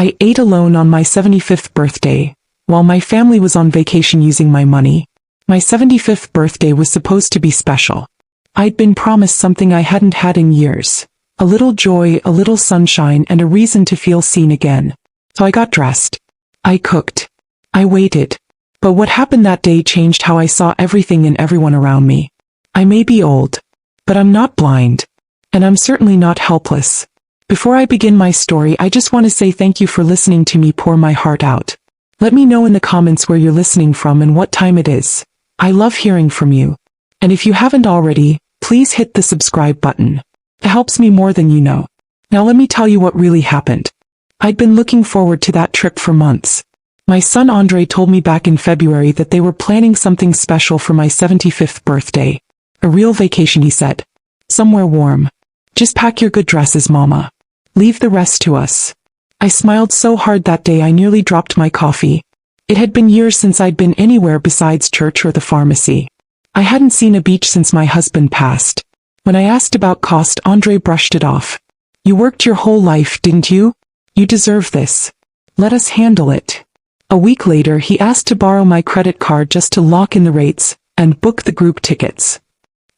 I ate alone on my 75th birthday, while my family was on vacation using my money. My 75th birthday was supposed to be special. I'd been promised something I hadn't had in years. A little joy, a little sunshine, and a reason to feel seen again. So I got dressed. I cooked. I waited. But what happened that day changed how I saw everything and everyone around me. I may be old, but I'm not blind. And I'm certainly not helpless. Before I begin my story, I just want to say thank you for listening to me pour my heart out. Let me know in the comments where you're listening from and what time it is. I love hearing from you. And if you haven't already, please hit the subscribe button. It helps me more than you know. Now let me tell you what really happened. I'd been looking forward to that trip for months. My son Andre told me back in February that they were planning something special for my 75th birthday. A real vacation, he said. Somewhere warm. Just pack your good dresses, Mama. Leave the rest to us. I smiled so hard that day I nearly dropped my coffee. It had been years since I'd been anywhere besides church or the pharmacy. I hadn't seen a beach since my husband passed. When I asked about cost, Andre brushed it off. You worked your whole life, didn't you? You deserve this. Let us handle it. A week later, he asked to borrow my credit card just to lock in the rates and book the group tickets.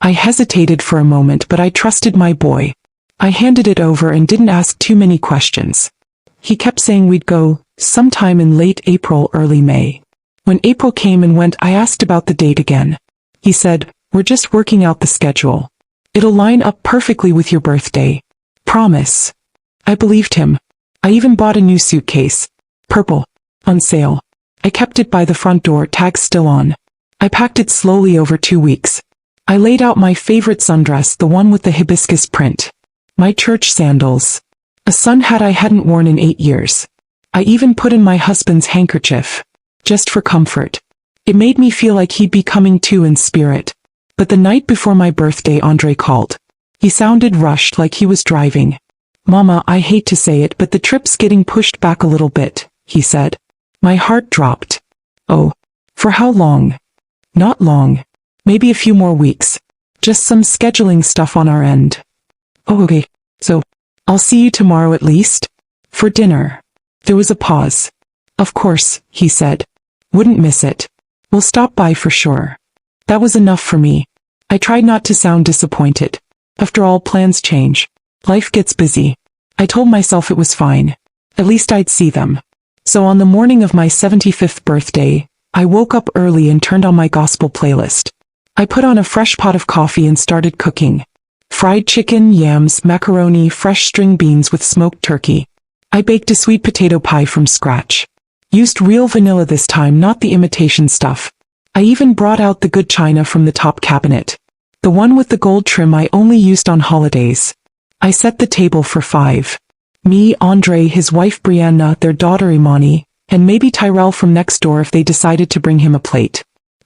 I hesitated for a moment, but I trusted my boy. I handed it over and didn't ask too many questions. He kept saying we'd go sometime in late April, early May. When April came and went, I asked about the date again. He said, we're just working out the schedule. It'll line up perfectly with your birthday. Promise. I believed him. I even bought a new suitcase. Purple. On sale. I kept it by the front door, tag still on. I packed it slowly over 2 weeks. I laid out my favorite sundress, the one with the hibiscus print. My church sandals. A sun hat I hadn't worn in 8 years. I even put in my husband's handkerchief. Just for comfort. It made me feel like he'd be coming too in spirit. But the night before my birthday, Andre called. He sounded rushed, like he was driving. Mama, I hate to say it, but the trip's getting pushed back a little bit, he said. My heart dropped. Oh. For how long? Not long. Maybe a few more weeks. Just some scheduling stuff on our end. Oh, okay. So, I'll see you tomorrow at least? For dinner. There was a pause. Of course, he said. Wouldn't miss it. We'll stop by for sure. That was enough for me. I tried not to sound disappointed. After all, plans change. Life gets busy. I told myself it was fine. At least I'd see them. So on the morning of my 75th birthday, I woke up early and turned on my gospel playlist. I put on a fresh pot of coffee and started cooking. Fried chicken, yams, macaroni, fresh string beans with smoked turkey. I baked a sweet potato pie from scratch. Used real vanilla this time, not the imitation stuff. I even brought out the good china from the top cabinet. The one with the gold trim I only used on holidays. I set the table for 5. Me, Andre, his wife Brianna, their daughter Imani, and maybe Tyrell from next door if they decided to bring him a plate.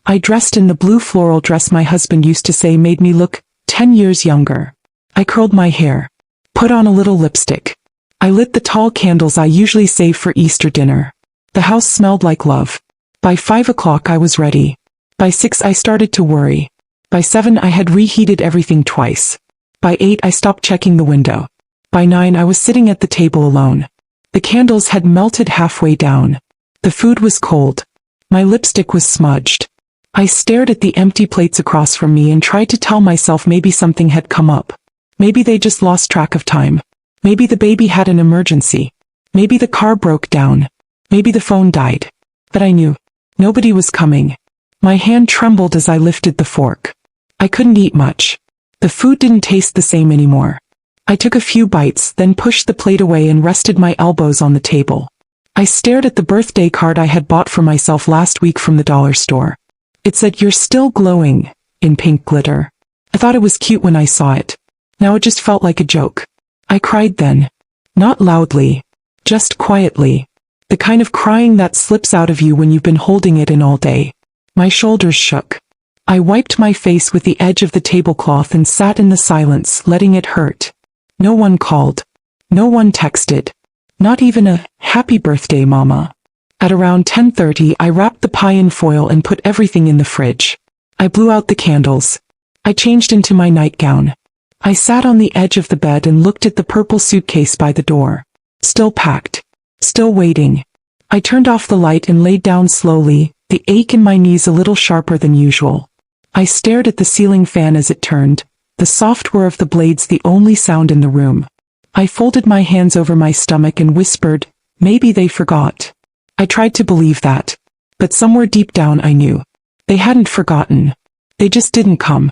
I dressed in the blue floral dress my husband used to say made me look 10 years younger. I curled my hair. Put on a little lipstick. I lit the tall candles I usually save for Easter dinner. The house smelled like love. By 5 o'clock I was ready. By 6 I started to worry. By 7 I had reheated everything twice. By 8 I stopped checking the window. By 9 I was sitting at the table alone. The candles had melted halfway down. The food was cold. My lipstick was smudged. I stared at the empty plates across from me and tried to tell myself maybe something had come up. Maybe they just lost track of time. Maybe the baby had an emergency. Maybe the car broke down. Maybe the phone died. But I knew. Nobody was coming. My hand trembled as I lifted the fork. I couldn't eat much. The food didn't taste the same anymore. I took a few bites, then pushed the plate away and rested my elbows on the table. I stared at the birthday card I had bought for myself last week from the dollar store. It said, "You're still glowing," in pink glitter. I thought it was cute when I saw it. Now it just felt like a joke. I cried then. Not loudly. Just quietly. The kind of crying that slips out of you when you've been holding it in all day. My shoulders shook. I wiped my face with the edge of the tablecloth and sat in the silence, letting it hurt. No one called. No one texted. Not even a "Happy birthday, Mama." At around 10:30, I wrapped the pie in foil and put everything in the fridge. I blew out the candles. I changed into my nightgown. I sat on the edge of the bed and looked at the purple suitcase by the door. Still packed. Still waiting. I turned off the light and laid down slowly, the ache in my knees a little sharper than usual. I stared at the ceiling fan as it turned, the soft whir of the blades the only sound in the room. I folded my hands over my stomach and whispered, maybe they forgot. I tried to believe that. But somewhere deep down I knew. They hadn't forgotten. They just didn't come.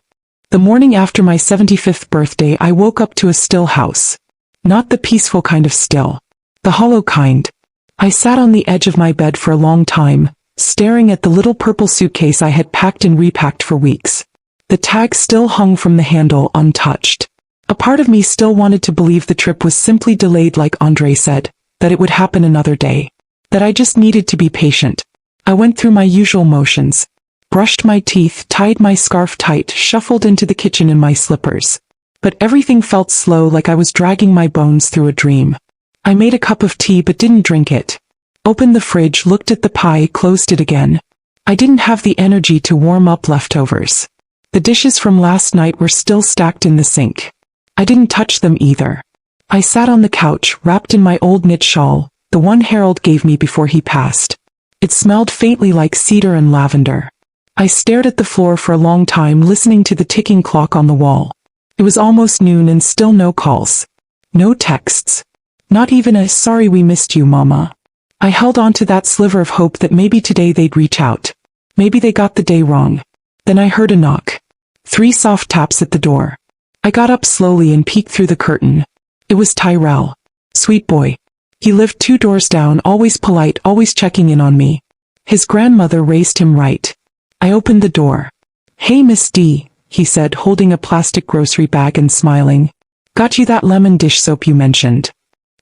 The morning after my 75th birthday I woke up to a still house. Not the peaceful kind of still. The hollow kind. I sat on the edge of my bed for a long time, staring at the little purple suitcase I had packed and repacked for weeks. The tag still hung from the handle untouched. A part of me still wanted to believe the trip was simply delayed like Andre said, that it would happen another day. That I just needed to be patient. I went through my usual motions. Brushed my teeth, tied my scarf tight, shuffled into the kitchen in my slippers. But everything felt slow, like I was dragging my bones through a dream. I made a cup of tea but didn't drink it. Opened the fridge, looked at the pie, closed it again. I didn't have the energy to warm up leftovers. The dishes from last night were still stacked in the sink. I didn't touch them either. I sat on the couch, wrapped in my old knit shawl, the one Harold gave me before he passed. It smelled faintly like cedar and lavender. I stared at the floor for a long time, listening to the ticking clock on the wall. It was almost noon and still no calls. No texts. Not even a "sorry we missed you, Mama." I held on to that sliver of hope that maybe today they'd reach out. Maybe they got the day wrong. Then I heard a knock. 3 soft taps at the door. I got up slowly and peeked through the curtain. It was Tyrell. Sweet boy. He lived 2 doors down, always polite, always checking in on me. His grandmother raised him right. I opened the door. "Hey Miss D," he said, holding a plastic grocery bag and smiling. "Got you that lemon dish soap you mentioned."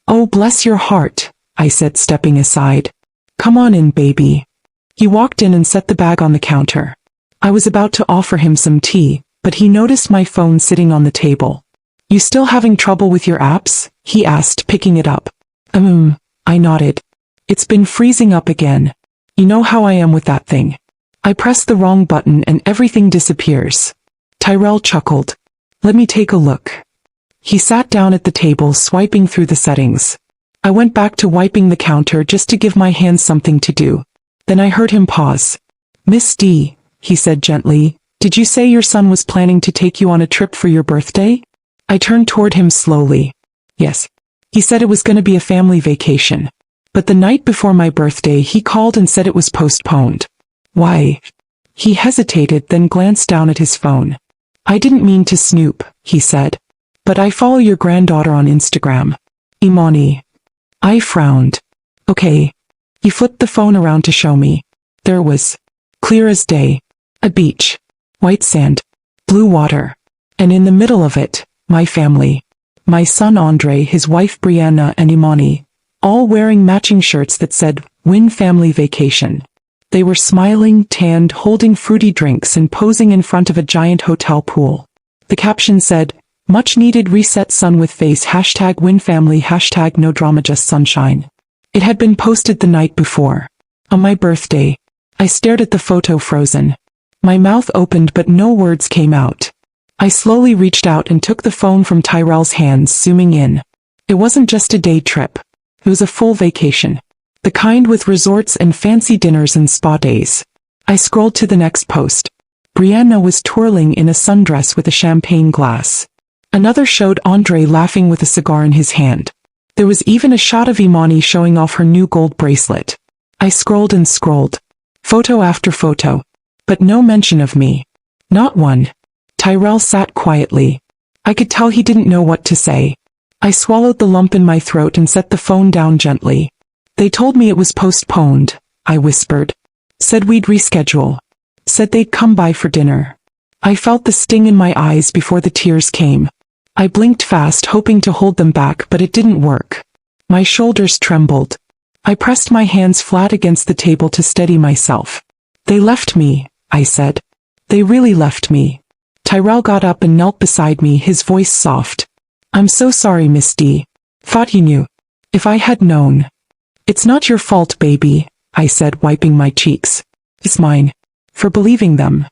"Oh, bless your heart," I said, stepping aside. "Come on in, baby." He walked in and set the bag on the counter. I was about to offer him some tea, but he noticed my phone sitting on the table. "You still having trouble with your apps?" he asked, picking it up. I nodded. "It's been freezing up again. You know how I am with that thing. I press the wrong button and everything disappears." Tyrell chuckled. "Let me take a look." He sat down at the table, swiping through the settings. I went back to wiping the counter just to give my hands something to do. Then I heard him pause. "Miss D," he said gently, "did you say your son was planning to take you on a trip for your birthday?" I turned toward him slowly. "Yes. He said it was going to be a family vacation. But the night before my birthday he called and said it was postponed." "Why?" He hesitated, then glanced down at his phone. "I didn't mean to snoop," he said. "But I follow your granddaughter on Instagram. Imani." I frowned. "Okay." He flipped the phone around to show me. There was, clear as day, a beach, white sand, blue water, and in the middle of it, my family. My son Andre, his wife Brianna, and Imani, all wearing matching shirts that said, "Win Family Vacation." They were smiling, tanned, holding fruity drinks and posing in front of a giant hotel pool. The caption said, "Much needed reset, sun with face, #WinFamily, #no drama, just sunshine." It had been posted the night before. On my birthday. I stared at the photo, frozen. My mouth opened but no words came out. I slowly reached out and took the phone from Tyrell's hands, zooming in. It wasn't just a day trip. It was a full vacation. The kind with resorts and fancy dinners and spa days. I scrolled to the next post. Brianna was twirling in a sundress with a champagne glass. Another showed Andre laughing with a cigar in his hand. There was even a shot of Imani showing off her new gold bracelet. I scrolled and scrolled. Photo after photo. But no mention of me. Not one. Tyrell sat quietly. I could tell he didn't know what to say. I swallowed the lump in my throat and set the phone down gently. "They told me it was postponed," I whispered. "Said we'd reschedule. Said they'd come by for dinner." I felt the sting in my eyes before the tears came. I blinked fast, hoping to hold them back, but it didn't work. My shoulders trembled. I pressed my hands flat against the table to steady myself. "They left me," I said. "They really left me." Tyrell got up and knelt beside me, his voice soft. "I'm so sorry, Miss D. Thought you knew. If I had known." "It's not your fault, baby," I said, wiping my cheeks. "It's mine. For believing them."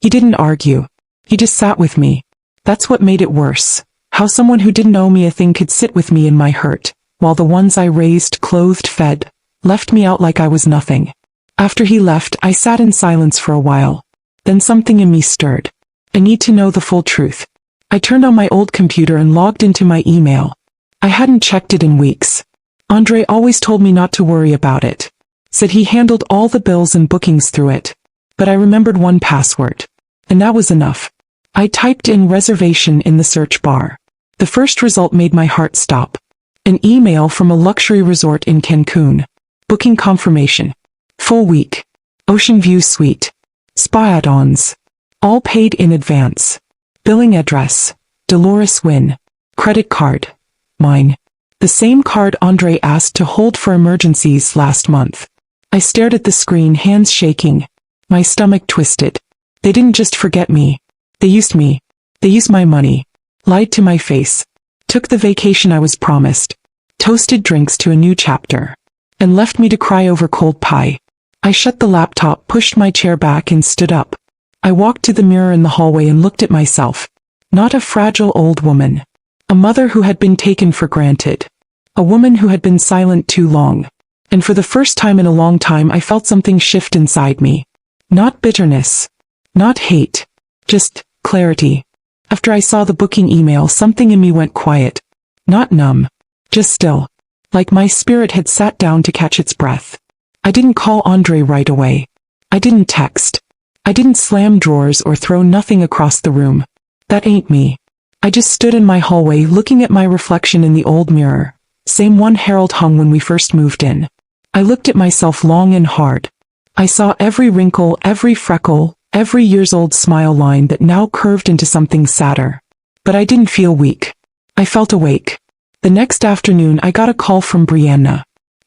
He didn't argue. He just sat with me. That's what made it worse. How someone who didn't owe me a thing could sit with me in my hurt, while the ones I raised, clothed, fed, left me out like I was nothing. After he left, I sat in silence for a while. Then something in me stirred. I need to know the full truth. I turned on my old computer and logged into my email. I hadn't checked it in weeks. Andre always told me not to worry about it. Said he handled all the bills and bookings through it. But I remembered one password. And that was enough. I typed in reservation in the search bar. The first result made my heart stop. An email from a luxury resort in Cancun. Booking confirmation. Full week. Ocean view suite. Spa add-ons. All paid in advance. Billing address. Dolores Wynn. Credit card. Mine. The same card Andre asked to hold for emergencies last month. I stared at the screen, hands shaking. My stomach twisted. They didn't just forget me. They used me. They used my money. Lied to my face. Took the vacation I was promised. Toasted drinks to a new chapter. And left me to cry over cold pie. I shut the laptop, pushed my chair back and stood up. I walked to the mirror in the hallway and looked at myself. Not a fragile old woman. A mother who had been taken for granted. A woman who had been silent too long. And for the first time in a long time I felt something shift inside me. Not bitterness. Not hate. Just clarity. After I saw the booking email, something in me went quiet. Not numb. Just still. Like my spirit had sat down to catch its breath. I didn't call Andre right away. I didn't text. I didn't slam drawers or throw nothing across the room. That ain't me. I just stood in my hallway looking at my reflection in the old mirror. Same one Harold hung when we first moved in. I looked at myself long and hard. I saw every wrinkle, every freckle, every years-old smile line that now curved into something sadder. But I didn't feel weak. I felt awake. The next afternoon I got a call from Brianna.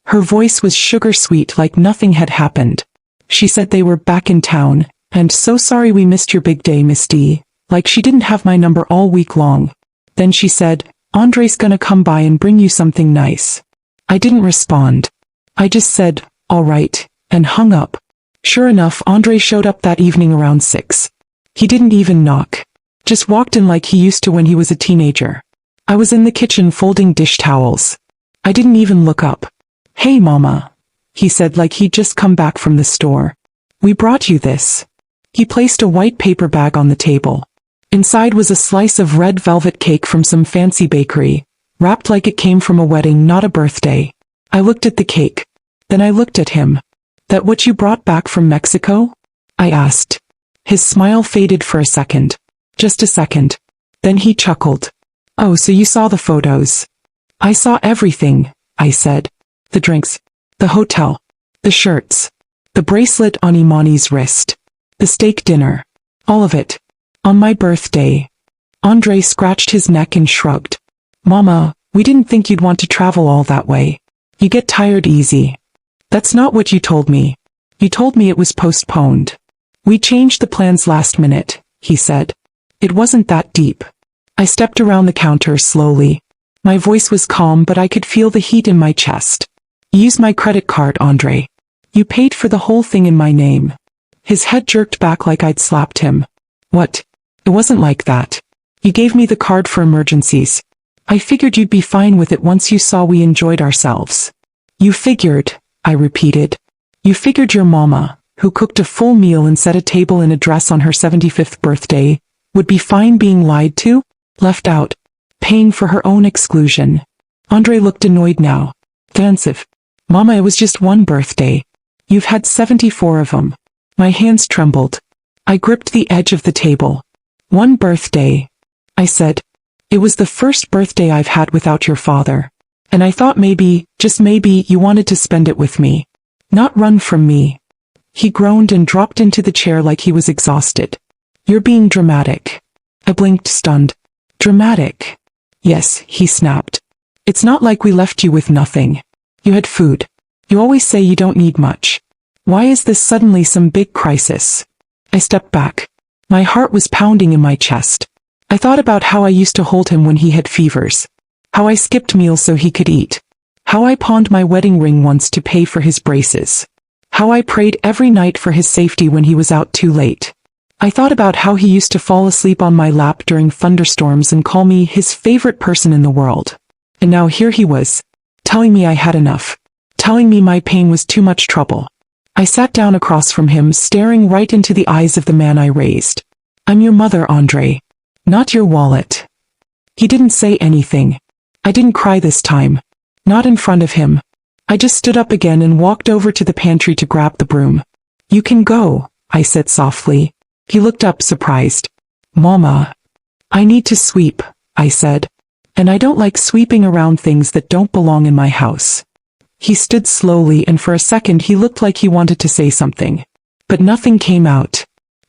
Her voice was sugar-sweet like nothing had happened. She said they were back in town, and so sorry we missed your big day, Miss D. Like she didn't have my number all week long. Then she said, Andre's gonna come by and bring you something nice. I didn't respond. I just said, all right, and hung up. Sure enough, Andre showed up that evening around 6. He didn't even knock. Just walked in like he used to when he was a teenager. I was in the kitchen folding dish towels. I didn't even look up. Hey mama, he said like he'd just come back from the store. We brought you this. He placed a white paper bag on the table. Inside was a slice of red velvet cake from some fancy bakery, wrapped like it came from a wedding, not a birthday. I looked at the cake. Then I looked at him. That what you brought back from Mexico? I asked. His smile faded for a second. Just a second. Then he chuckled. Oh, so you saw the photos. I saw everything, I said. The drinks. The hotel. The shirts. The bracelet on Imani's wrist. The steak dinner. All of it. On my birthday. Andre scratched his neck and shrugged. Mama, we didn't think you'd want to travel all that way. You get tired easy. That's not what you told me. You told me it was postponed. We changed the plans last minute, he said. It wasn't that deep. I stepped around the counter slowly. My voice was calm, but I could feel the heat in my chest. Use my credit card, Andre. You paid for the whole thing in my name. His head jerked back like I'd slapped him. What? It wasn't like that. You gave me the card for emergencies. I figured you'd be fine with it once you saw we enjoyed ourselves. You figured, I repeated. You figured your mama, who cooked a full meal and set a table in a dress on her 75th birthday, would be fine being lied to, left out, paying for her own exclusion. Andre looked annoyed now. Defensive. Mama, it was just one birthday. You've had 74 of them. My hands trembled. I gripped the edge of the table. One birthday, I said. It was the first birthday I've had without your father. And I thought maybe, just maybe, you wanted to spend it with me. Not run from me. He groaned and dropped into the chair like he was exhausted. You're being dramatic. I blinked, stunned. Dramatic? Yes, he snapped. It's not like we left you with nothing. You had food. You always say you don't need much. Why is this suddenly some big crisis? I stepped back. My heart was pounding in my chest. I thought about how I used to hold him when he had fevers. How I skipped meals so he could eat. How I pawned my wedding ring once to pay for his braces. How I prayed every night for his safety when he was out too late. I thought about how he used to fall asleep on my lap during thunderstorms and call me his favorite person in the world. And now here he was, telling me I had enough, telling me my pain was too much trouble. I sat down across from him, staring right into the eyes of the man I raised. I'm your mother, Andre. Not your wallet. He didn't say anything. I didn't cry this time. Not in front of him. I just stood up again and walked over to the pantry to grab the broom. You can go, I said softly. He looked up, surprised. Mama. I need to sweep, I said. And I don't like sweeping around things that don't belong in my house. He stood slowly, and for a second he looked like he wanted to say something. But nothing came out.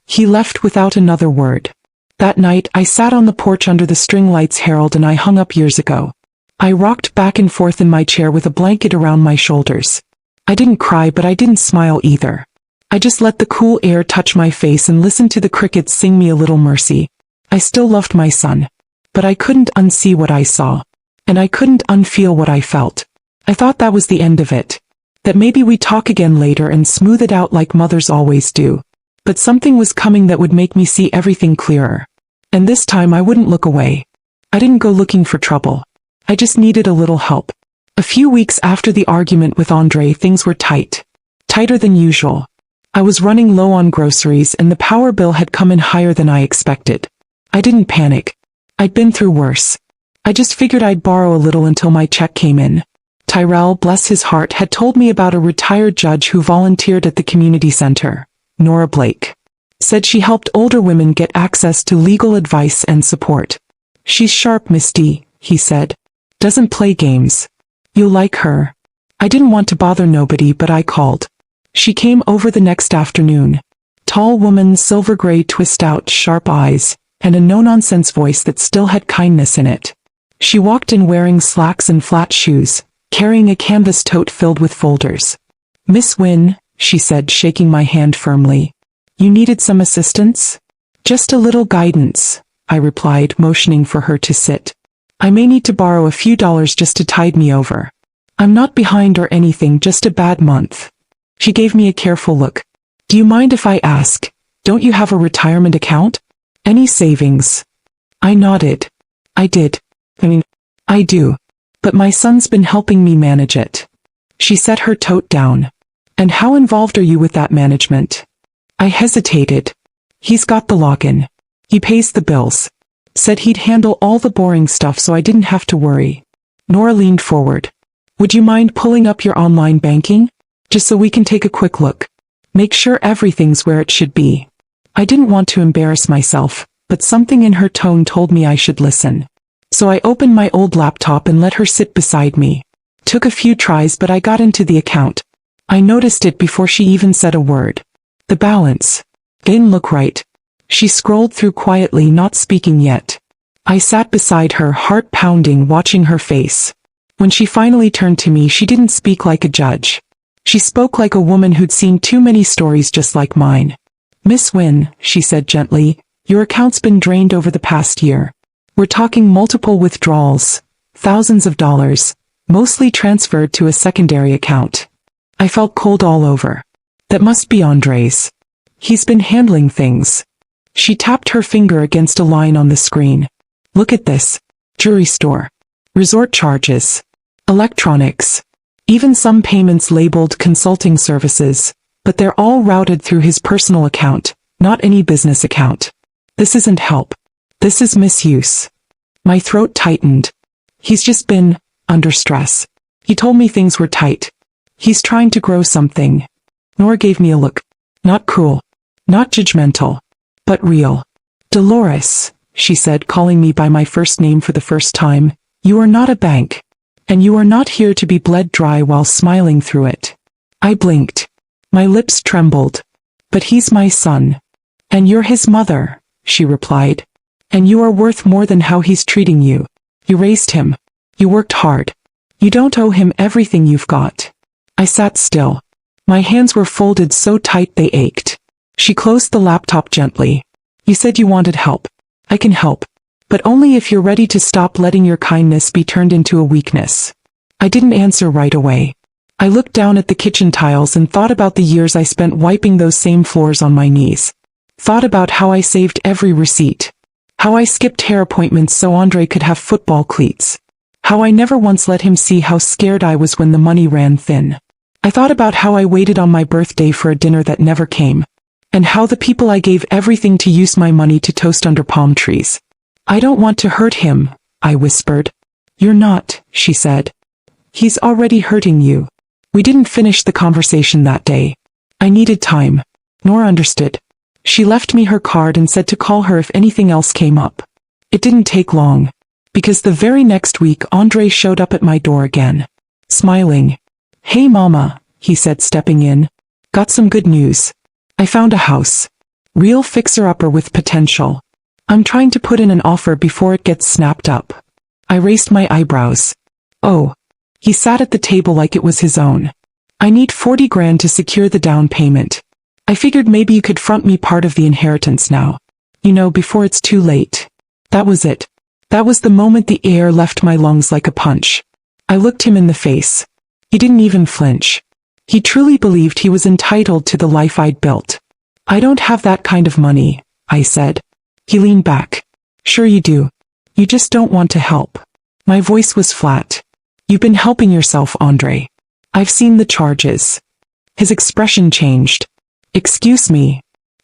He left without another word. That night, I sat on the porch under the string lights Harold and I hung up years ago. I rocked back and forth in my chair with a blanket around my shoulders. I didn't cry, but I didn't smile either. I just let the cool air touch my face and listened to the crickets sing me a little mercy. I still loved my son. But I couldn't unsee what I saw. And I couldn't unfeel what I felt. I thought that was the end of it. That maybe we'd talk again later and smooth it out like mothers always do. But something was coming that would make me see everything clearer. And this time I wouldn't look away. I didn't go looking for trouble. I just needed a little help. A few weeks after the argument with Andre, things were tight. Tighter than usual. I was running low on groceries and the power bill had come in higher than I expected. I didn't panic. I'd been through worse. I just figured I'd borrow a little until my check came in. Tyrell, bless his heart, had told me about a retired judge who volunteered at the community center. Nora Blake. Said she helped older women get access to legal advice and support. She's sharp, Miss D, he said. Doesn't play games. You'll like her. I didn't want to bother nobody, but I called. She came over the next afternoon. Tall woman, silver gray twist out, sharp eyes, and a no-nonsense voice that still had kindness in it. She walked in wearing slacks and flat shoes, carrying a canvas tote filled with folders. Miss Wynne, she said, shaking my hand firmly. You needed some assistance? Just a little guidance, I replied, motioning for her to sit. I may need to borrow a few dollars just to tide me over. I'm not behind or anything, just a bad month. She gave me a careful look. Do you mind if I ask, don't you have a retirement account? Any savings? I nodded. I do. But my son's been helping me manage it. She set her tote down. And how involved are you with that management? I hesitated. He's got the login. He pays the bills. Said he'd handle all the boring stuff so I didn't have to worry. Nora leaned forward. Would you mind pulling up your online banking? Just so we can take a quick look. Make sure everything's where it should be. I didn't want to embarrass myself, but something in her tone told me I should listen. So I opened my old laptop and let her sit beside me. Took a few tries, but I got into the account. I noticed it before she even said a word. The balance didn't look right. She scrolled through quietly, not speaking yet. I sat beside her, heart pounding, watching her face. When she finally turned to me, she didn't speak like a judge. She spoke like a woman who'd seen too many stories just like mine. Miss Wynne, she said gently, your account's been drained over the past year. We're talking multiple withdrawals, thousands of dollars, mostly transferred to a secondary account. I felt cold all over. That must be Andre's. He's been handling things. She tapped her finger against a line on the screen. Look at this. Jewelry store. Resort charges. Electronics. Even some payments labeled consulting services, but they're all routed through his personal account, not any business account. This isn't help. This is misuse. My throat tightened. He's just been under stress. He told me things were tight. He's trying to grow something. Nora gave me a look. Not cruel. Not judgmental. But real. Dolores, she said, calling me by my first name for the first time, you are not a bank. And you are not here to be bled dry while smiling through it. I blinked. My lips trembled. But he's my son. And you're his mother, she replied. And you are worth more than how he's treating you. You raised him. You worked hard. You don't owe him everything you've got. I sat still. My hands were folded so tight they ached. She closed the laptop gently. You said you wanted help. I can help. But only if you're ready to stop letting your kindness be turned into a weakness. I didn't answer right away. I looked down at the kitchen tiles and thought about the years I spent wiping those same floors on my knees. Thought about how I saved every receipt. How I skipped hair appointments so Andre could have football cleats. How I never once let him see how scared I was when the money ran thin. I thought about how I waited on my birthday for a dinner that never came, and how the people I gave everything to use my money to toast under palm trees. I don't want to hurt him, I whispered. You're not, she said. He's already hurting you. We didn't finish the conversation that day. I needed time. Nora understood. She left me her card and said to call her if anything else came up. It didn't take long, because the very next week Andre showed up at my door again. Smiling. Hey mama, he said stepping in. Got some good news. I found a house. Real fixer-upper with potential. I'm trying to put in an offer before it gets snapped up. I raised my eyebrows. Oh. He sat at the table like it was his own. I need 40 grand to secure the down payment. I figured maybe you could front me part of the inheritance now. You know, before it's too late. That was it. That was the moment the air left my lungs like a punch. I looked him in the face. He didn't even flinch. He truly believed he was entitled to the life I'd built. I don't have that kind of money, I said. He leaned back. Sure you do. You just don't want to help. My voice was flat. You've been helping yourself, Andre. I've seen the charges. His expression changed. Excuse me.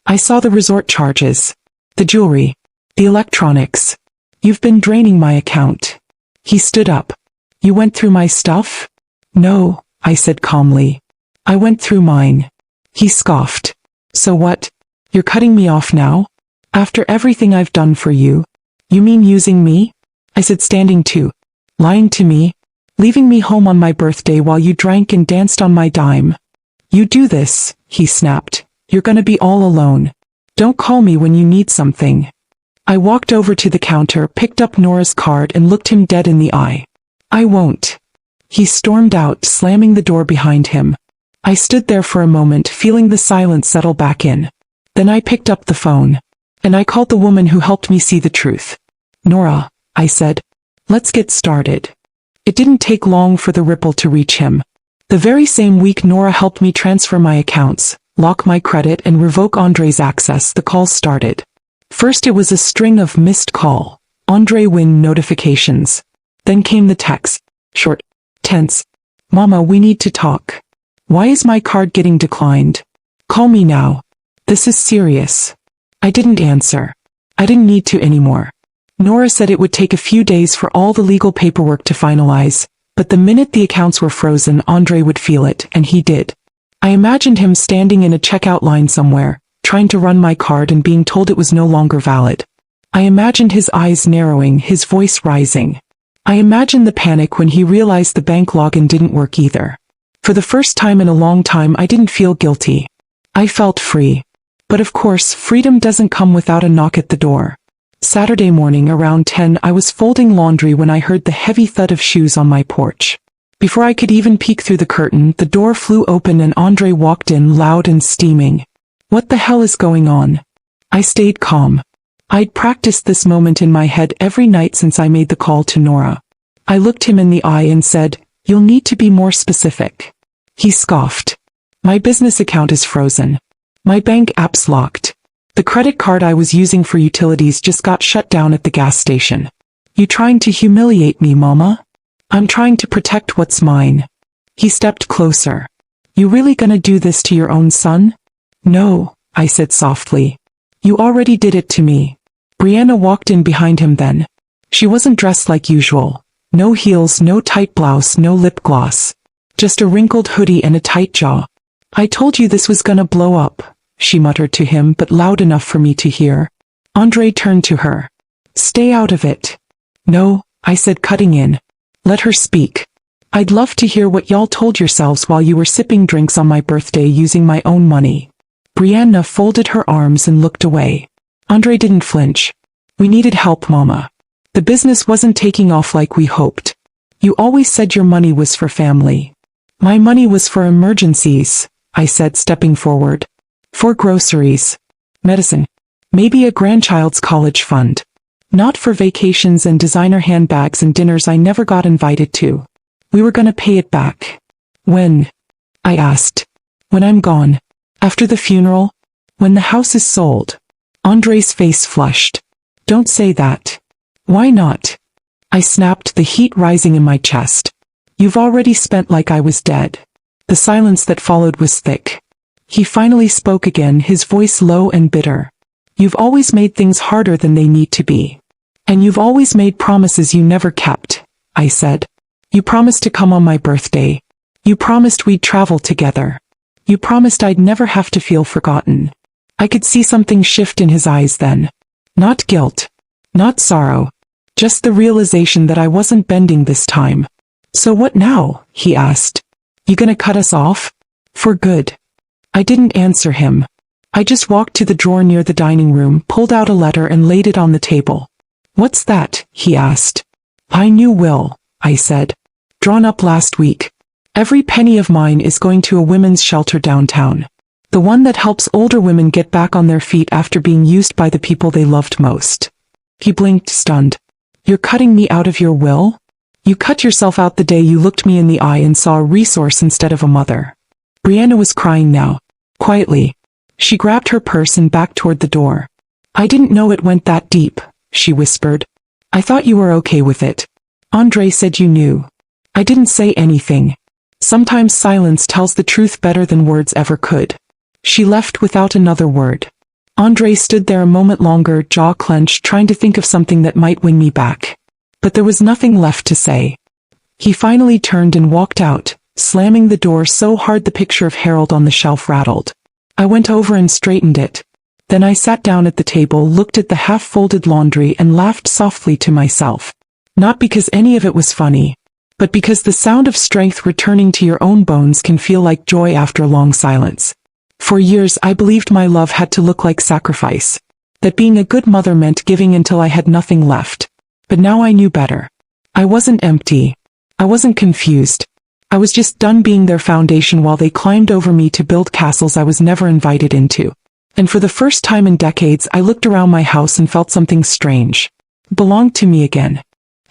I saw the resort charges. The jewelry. The electronics. You've been draining my account. He stood up. You went through my stuff? No, I said calmly. I went through mine. He scoffed. So what? You're cutting me off now? After everything I've done for you? You mean using me? I said, standing too. Lying to me? Leaving me home on my birthday while you drank and danced on my dime. You do this, he snapped. You're gonna be all alone. Don't call me when you need something. I walked over to the counter, picked up Nora's card and looked him dead in the eye. I won't. He stormed out, slamming the door behind him. I stood there for a moment, feeling the silence settle back in. Then I picked up the phone. And I called the woman who helped me see the truth. Nora, I said. Let's get started. It didn't take long for the ripple to reach him. The very same week Nora helped me transfer my accounts, lock my credit and revoke Andre's access, the calls started. First it was a string of missed call, Andre win notifications. Then came the text. Short, tense. Mama, we need to talk. Why is my card getting declined? Call me now. This is serious. I didn't answer. I didn't need to anymore. Nora said it would take a few days for all the legal paperwork to finalize, but the minute the accounts were frozen, Andre would feel it, and he did. I imagined him standing in a checkout line somewhere, trying to run my card and being told it was no longer valid. I imagined his eyes narrowing, his voice rising. I imagined the panic when he realized the bank login didn't work either. For the first time in a long time, I didn't feel guilty. I felt free. But of course, freedom doesn't come without a knock at the door. Saturday morning around 10, I was folding laundry when I heard the heavy thud of shoes on my porch. Before I could even peek through the curtain, the door flew open and Andre walked in, loud and steaming. What the hell is going on? I stayed calm. I'd practiced this moment in my head every night since I made the call to Nora. I looked him in the eye and said, "You'll need to be more specific." He scoffed. "My business account is frozen. My bank app's locked. The credit card I was using for utilities just got shut down at the gas station. You trying to humiliate me, Mama? I'm trying to protect what's mine." He stepped closer. "You really gonna do this to your own son?" "No," I said softly. "You already did it to me." Brianna walked in behind him then. She wasn't dressed like usual. No heels, no tight blouse, no lip gloss. Just a wrinkled hoodie and a tight jaw. "I told you this was gonna blow up," she muttered to him, but loud enough for me to hear. Andre turned to her. "Stay out of it." "No," I said, cutting in. "Let her speak. I'd love to hear what y'all told yourselves while you were sipping drinks on my birthday using my own money." Brianna folded her arms and looked away. Andre didn't flinch. "We needed help, Mama. The business wasn't taking off like we hoped. You always said your money was for family." "My money was for emergencies," I said, stepping forward. "For groceries. Medicine. Maybe a grandchild's college fund. Not for vacations and designer handbags and dinners I never got invited to. We were gonna pay it back." "When?" I asked. "When I'm gone. After the funeral. When the house is sold." Andre's face flushed. "Don't say that." "Why not?" I snapped, the heat rising in my chest. You've already spent like I was dead. The silence that followed was thick. He finally spoke again, his voice low and bitter. You've always made things harder than they need to be. And you've always made promises you never kept, I said. You promised to come on my birthday. You promised we'd travel together. You promised I'd never have to feel forgotten. I could see something shift in his eyes then. Not guilt. Not sorrow. Just the realization that I wasn't bending this time. So what now? He asked. You gonna cut us off? For good? I didn't answer him. I just walked to the drawer near the dining room, pulled out a letter and laid it on the table. What's that? He asked. I knew will, I said. Drawn up last week. Every penny of mine is going to a women's shelter downtown. The one that helps older women get back on their feet after being used by the people they loved most. He blinked, stunned. You're cutting me out of your will? You cut yourself out the day you looked me in the eye and saw a resource instead of a mother. Brianna was crying now. Quietly. She grabbed her purse and backed toward the door. I didn't know it went that deep, she whispered. I thought you were okay with it. Andre said you knew. I didn't say anything. Sometimes silence tells the truth better than words ever could. She left without another word. Andre stood there a moment longer, jaw clenched, trying to think of something that might win me back. But there was nothing left to say. He finally turned and walked out, slamming the door so hard the picture of Harold on the shelf rattled. I went over and straightened it. Then I sat down at the table, looked at the half-folded laundry and laughed softly to myself. Not because any of it was funny, but because the sound of strength returning to your own bones can feel like joy after a long silence. For years I believed my love had to look like sacrifice. That being a good mother meant giving until I had nothing left. But now I knew better. I wasn't empty. I wasn't confused. I was just done being their foundation while they climbed over me to build castles I was never invited into. And for the first time in decades I looked around my house and felt something strange. It belonged to me again.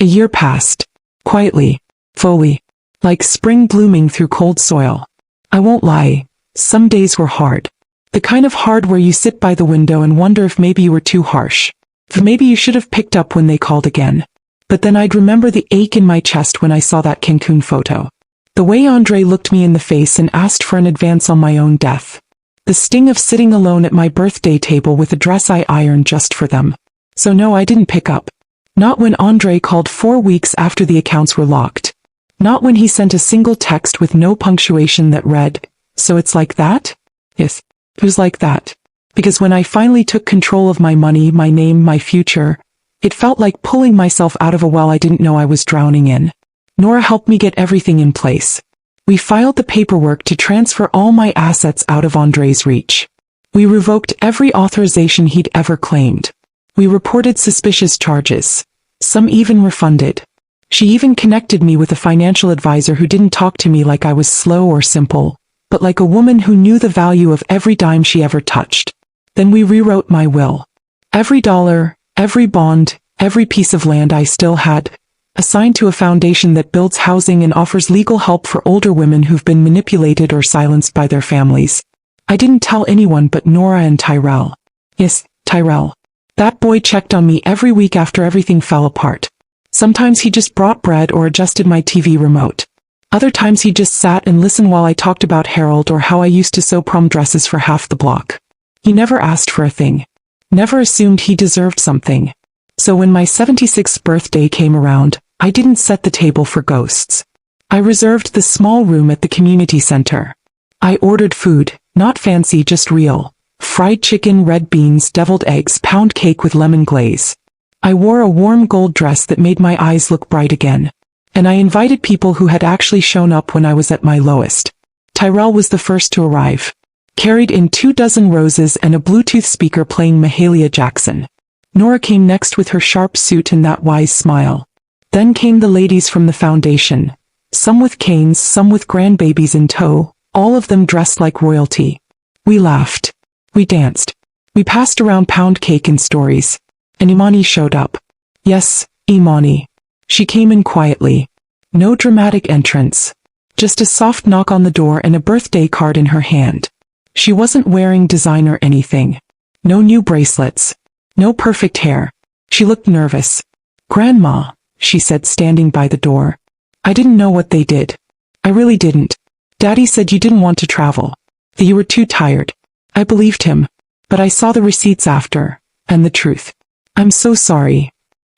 A year passed. Quietly. Fully. Like spring blooming through cold soil. I won't lie. Some days were hard. The kind of hard where you sit by the window and wonder if maybe you were too harsh. If maybe you should have picked up when they called again. But then I'd remember the ache in my chest when I saw that Cancun photo. The way Andre looked me in the face and asked for an advance on my own death. The sting of sitting alone at my birthday table with a dress I ironed just for them. So no, I didn't pick up. Not when Andre called 4 weeks after the accounts were locked. Not when he sent a single text with no punctuation that read, "So it's like that?" Yes, it was like that. Because when I finally took control of my money, my name, my future, it felt like pulling myself out of a well I didn't know I was drowning in. Nora helped me get everything in place. We filed the paperwork to transfer all my assets out of Andre's reach. We revoked every authorization he'd ever claimed. We reported suspicious charges. Some even refunded. She even connected me with a financial advisor who didn't talk to me like I was slow or simple, but like a woman who knew the value of every dime she ever touched. Then we rewrote my will. Every dollar, every bond, every piece of land I still had, assigned to a foundation that builds housing and offers legal help for older women who've been manipulated or silenced by their families. I didn't tell anyone but Nora and Tyrell. Yes, Tyrell. That boy checked on me every week after everything fell apart. Sometimes he just brought bread or adjusted my TV remote. Other times he just sat and listened while I talked about Harold or how I used to sew prom dresses for half the block. He never asked for a thing. Never assumed he deserved something. So when my 76th birthday came around, I didn't set the table for ghosts. I reserved the small room at the community center. I ordered food, not fancy, just real. Fried chicken, red beans, deviled eggs, pound cake with lemon glaze. I wore a warm gold dress that made my eyes look bright again. And I invited people who had actually shown up when I was at my lowest. Tyrell was the first to arrive. Carried in 24 roses and a Bluetooth speaker playing Mahalia Jackson. Nora came next with her sharp suit and that wise smile. Then came the ladies from the foundation. Some with canes, some with grandbabies in tow, all of them dressed like royalty. We laughed. We danced. We passed around pound cake and stories. And Imani showed up. Yes, Imani. She came in quietly. No dramatic entrance. Just a soft knock on the door and a birthday card in her hand. She wasn't wearing designer anything. No new bracelets. No perfect hair. She looked nervous. Grandma, she said, standing by the door. I didn't know what they did. I really didn't. Daddy said you didn't want to travel. That you were too tired. I believed him. But I saw the receipts after, and the truth. I'm so sorry.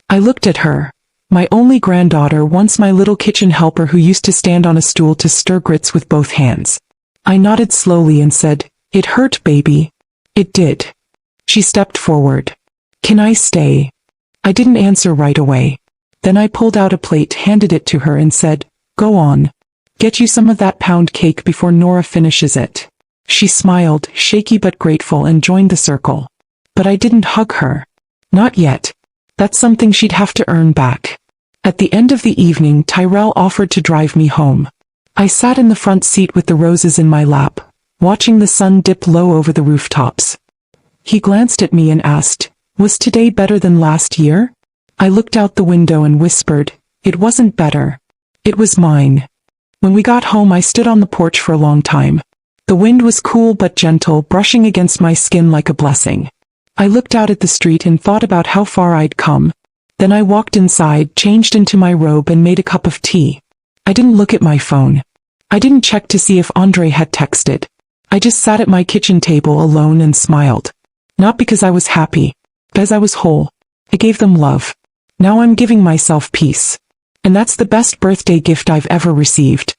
I looked at her. My only granddaughter, once my little kitchen helper who used to stand on a stool to stir grits with both hands. I nodded slowly and said, "It hurt, baby." It did. She stepped forward. "Can I stay?" I didn't answer right away. Then I pulled out a plate, handed it to her and said, "Go on. Get you some of that pound cake before Nora finishes it." She smiled, shaky but grateful, and joined the circle. But I didn't hug her. Not yet. That's something she'd have to earn back. At the end of the evening, Tyrell offered to drive me home. I sat in the front seat with the roses in my lap, watching the sun dip low over the rooftops. He glanced at me and asked, "Was today better than last year?" I looked out the window and whispered, "It wasn't better. It was mine." When we got home, I stood on the porch for a long time. The wind was cool but gentle, brushing against my skin like a blessing. I looked out at the street and thought about how far I'd come. Then I walked inside, changed into my robe, and made a cup of tea. I didn't look at my phone. I didn't check to see if Andre had texted. I just sat at my kitchen table alone and smiled. Not because I was happy, but because I was whole. I gave them love. Now I'm giving myself peace. And that's the best birthday gift I've ever received.